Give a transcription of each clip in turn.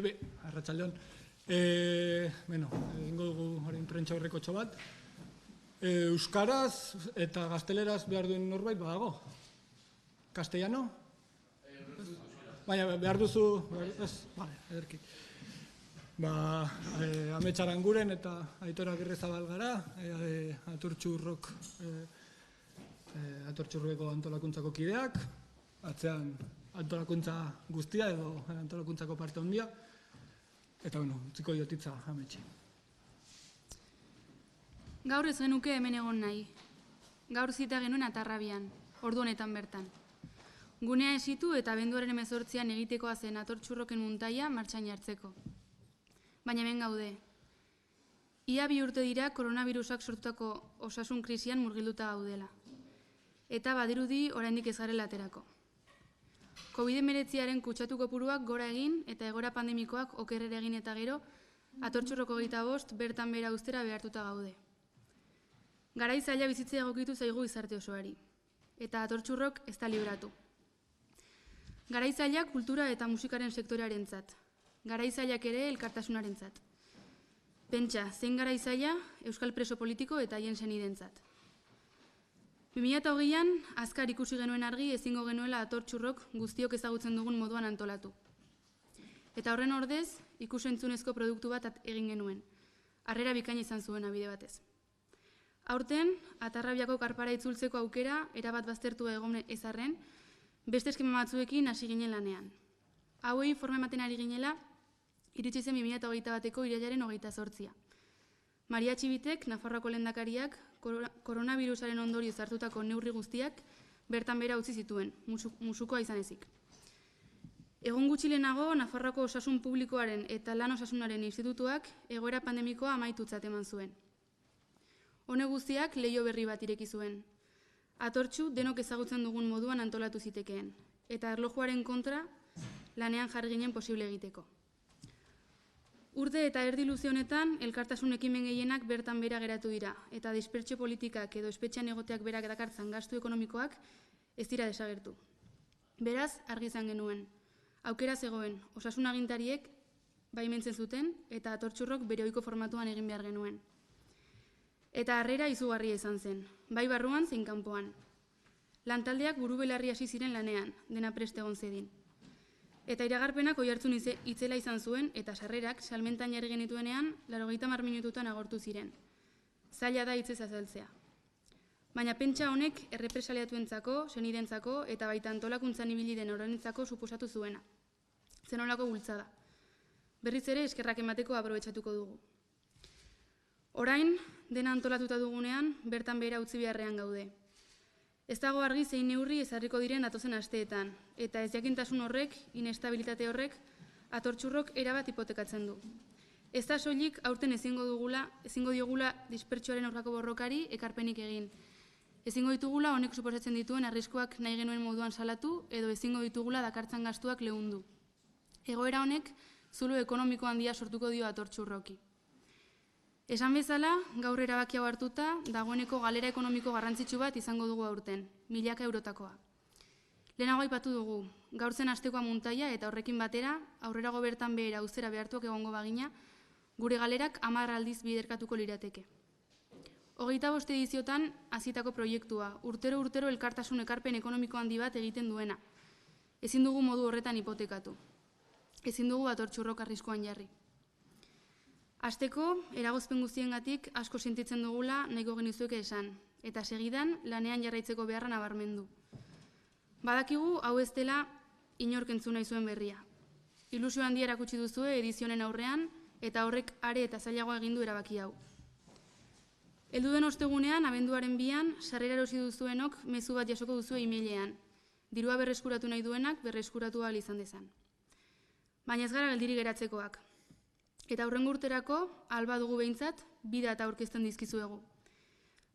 Arratsaldeon. Egingo dugu orain prentsa aurrekotxo bat. Euskaraz eta gazteleraz behar duen norbait badago? Castellano? Baina behar duzu... Vale, ederki. Amets Aranguren eta Aitor Agirrezabal gara, Atortxurrueko antolakuntzako kideak, atzean antolakuntza guztia edo antolakuntzako parte handia. Eta, utziko diotitza ametsi. Gaur ez genuke hemen egon nahi. Gaur zita genuen Atarrabian, ordu honetan bertan. Gunea esitu eta abenduaren 18an egitekoa zen Atortxurroken muntaia martxan jartzeko. Baina hemen gaude. Ia 2 urte dira koronavirusak sortutako osasun krisian murgilduta gaudela. Eta badirudi oraindik ez garela aterako. COVID-19aren kutsatu kopuruak gora egin eta egoera pandemikoak okerrera egin eta gero, Atortxurroko 25 bertan behera ustera behartuta gaude. Garai zaila bizitzea egokitu zaigu gizarte osoari, eta Atortxurrok ez da libratu. Garai zaila kultura eta musikaren sektorearentzat, garai zailak ere elkartasunarentzat. Pentsa, zein garai zaila euskal preso politiko eta haien senidentzat. 2020an, azkar ikusi genuen argi ezingo genuela Atortxurrok guztiok ezagutzen dugun moduan antolatu. Eta horren ordez, ikus-entzunezko produktu bat egin genuen. Harrera bikaina izan zuen bide batez. Aurten, Atarrabiako karpara itzultzeko aukera, erabat baztertua egon ezarren, beste eskema batzuekin hasi ginen lanean. Hauei forma ematen ari ginela, iritsi zen 2021ko irailaren 28a. Maria Txibitek, Nafarroako lehendakariak, koronavirusaren ondorio hartutako neurri guztiak bertan behera utzi zituen, musukoa izan ezik. Egun gutxi lehenago, Nafarroako osasun publikoaren eta lan osasunaren institutuak egoera pandemikoa amaitutzat eman zuen. Hone guztiak leiho berri bat ireki zuen. Atortxu denok ezagutzen dugun moduan antolatu zitekeen, eta erlojuaren kontra lanean jarri ginen posible egiteko. Urte eta erdi luze honetan, elkartasun ekimen gehienak bertan behera geratu dira, eta dispertsio politikak edo espetxean egoteak berak dakartzan gastu ekonomikoak ez dira desagertu. Beraz, argi izan genuen. Aukera zegoen, osasun agintariek baimentzen zuten, eta Atortxurrok bere ohiko formatuan egin behar genuen. Eta harrera izugarria izan zen, bai barruan zein kanpoan. Lantaldeak buru-belarri hasi ziren lanean, dena prest egon zedin. Eta iragarpenak oihartzun itzela izan zuen, eta sarrerak salmentan jarri genituenean 80 minututan agortu ziren. Zaila da hitzez azaltzea. Baina pentsa honek errepresaliatuentzako, senidentzako eta baita antolakuntzan ibili den orenentzako suposatu zuena. Zenolako bultzada. Berriz ere eskerrak emateko aprobetxatuko dugu. Orain, dena antolatuta dugunean, bertan behera utzi beharrean gaude. Ez dago argi zein neurri ezarriko diren datozen asteetan, eta ez jakintasun horrek, inestabilitate horrek, Atortxurrok erabat hipotekatzen du. Ez da soilik aurten ezingo diogula dispertsioaren aurkako borrokari ekarpenik egin. Ezingo ditugula honek suposatzen dituen arriskuak nahi genuen moduan salatu, edo ezingo ditugula dakartzan gastuak lehundu. Egoera honek, zulo ekonomiko handia sortuko dio Atortxurroki. Esan bezala, gaur erabaki hau hartuta, dagoeneko galera ekonomiko garrantzitsu bat izango dugu aurten, milaka eurotakoa. Lehenago aipatu dugu, gaur zen astekoa muntaia eta horrekin batera, aurrerago bertan behera uztera behartuak egongo bagina, gure galerak 10 aldiz biderkatuko lirateke. 25 ediziotan hasitako proiektua, urtero elkartasun ekarpen ekonomiko handi bat egiten duena. Ezin dugu modu horretan hipotekatu. Ezin dugu Atortxurrok arriskuan jarri. Hasteko, eragozpen guztiengatik asko sentitzen dugula nahiko genizueke esan, eta segidan lanean jarraitzeko beharra nabarmendu. Badakigu hau ez dela inork entzun nahi zuen berria. Ilusio handia erakutsi duzue edizionen aurrean, eta horrek are eta zailagoa egin du erabaki hau. Heldu den ostegunean, abenduaren 2an, sarrera erosi duzuenok mezu bat jasoko duzue emailean. Dirua berreskuratu nahi duenak berreskuratu ahal izan dezan. Baina ez gara geldirik geratzekoak. Eta aurrengo urterako, alba dugu behintzat, 2 data aurkezten dizkizuegu.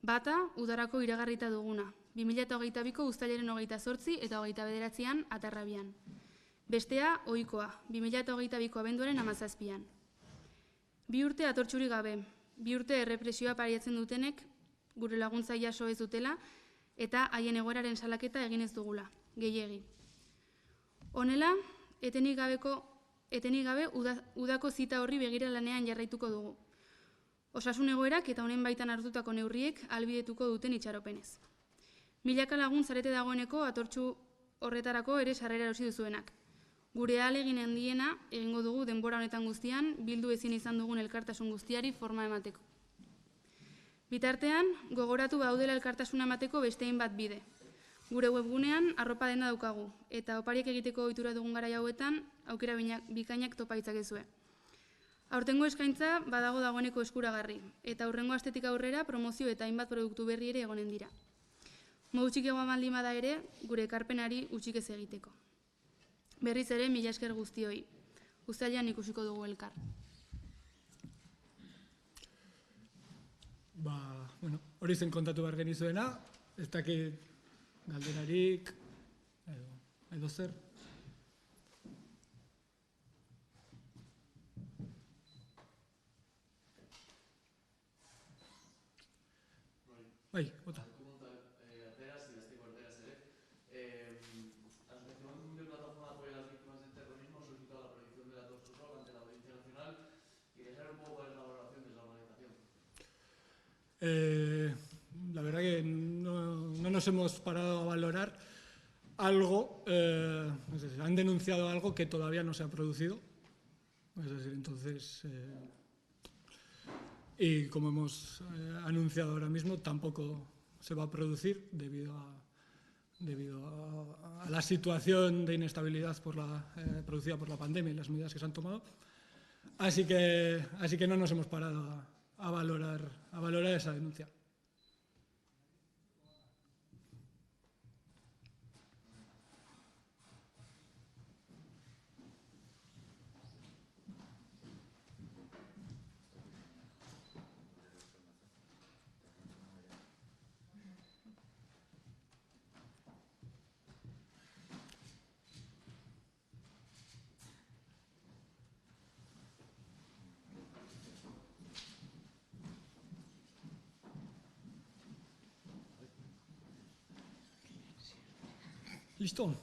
Bata, udarako iragarrita duguna, 2022ko uztailaren 28 eta 29an Atarrabian. Bestea, ohikoa, 2022ko abenduaren 17an. 2 urte Atortxuri gabe, 2 urte errepresioa pariatzen dutenek, gure laguntza jaso ez dutela, eta haien egoeraren salaketa egin ez dugula, gehiegi. Honela, etenik gabeko etenik gabe udako zita horri begira lanean jarraituko dugu. Osasun egoerak eta honen baitan hartutako neurriek ahalbidetuko duten itxaropenez. Milaka lagun zarete dagoeneko atortxu horretarako ere sarrera erosi duzuenak. Gure ahalegin handiena egingo dugu denbora honetan guztian, bildu ezin izan dugun elkartasun guztiari forma emateko. Bitartean, gogoratu gaudela elkartasuna emateko beste hainbat bide. Gure webgunean arropa denda daukagu, eta opariek egiteko ohitura dugun garai hauetan aukera bikainak topa ditzakezue. Aurtengo eskaintza badago dagoeneko eskuragarri, eta aurrengo astetik aurrera promozio eta hainbat produktu berri ere egonen dira. Modu txikiagoa baldin bada ere, gure ekarpenari utzik ez egiteko. Berriz ere, mila esker guztioi. Uztailean ikusiko dugu elkar. Hori zen kontatu behar genizuena, ez dakit galderarik, edo zer. Bai, bota. La verdad que no nos hemos parado a valorar algo, es decir, han denunciado algo que todavía no se ha producido, es decir, entonces, y como hemos anunciado ahora mismo, tampoco se va a producir debido a la situación de inestabilidad producida por la pandemia y las medidas que se han tomado, así que no nos hemos parado a valorar esa denuncia. Listo.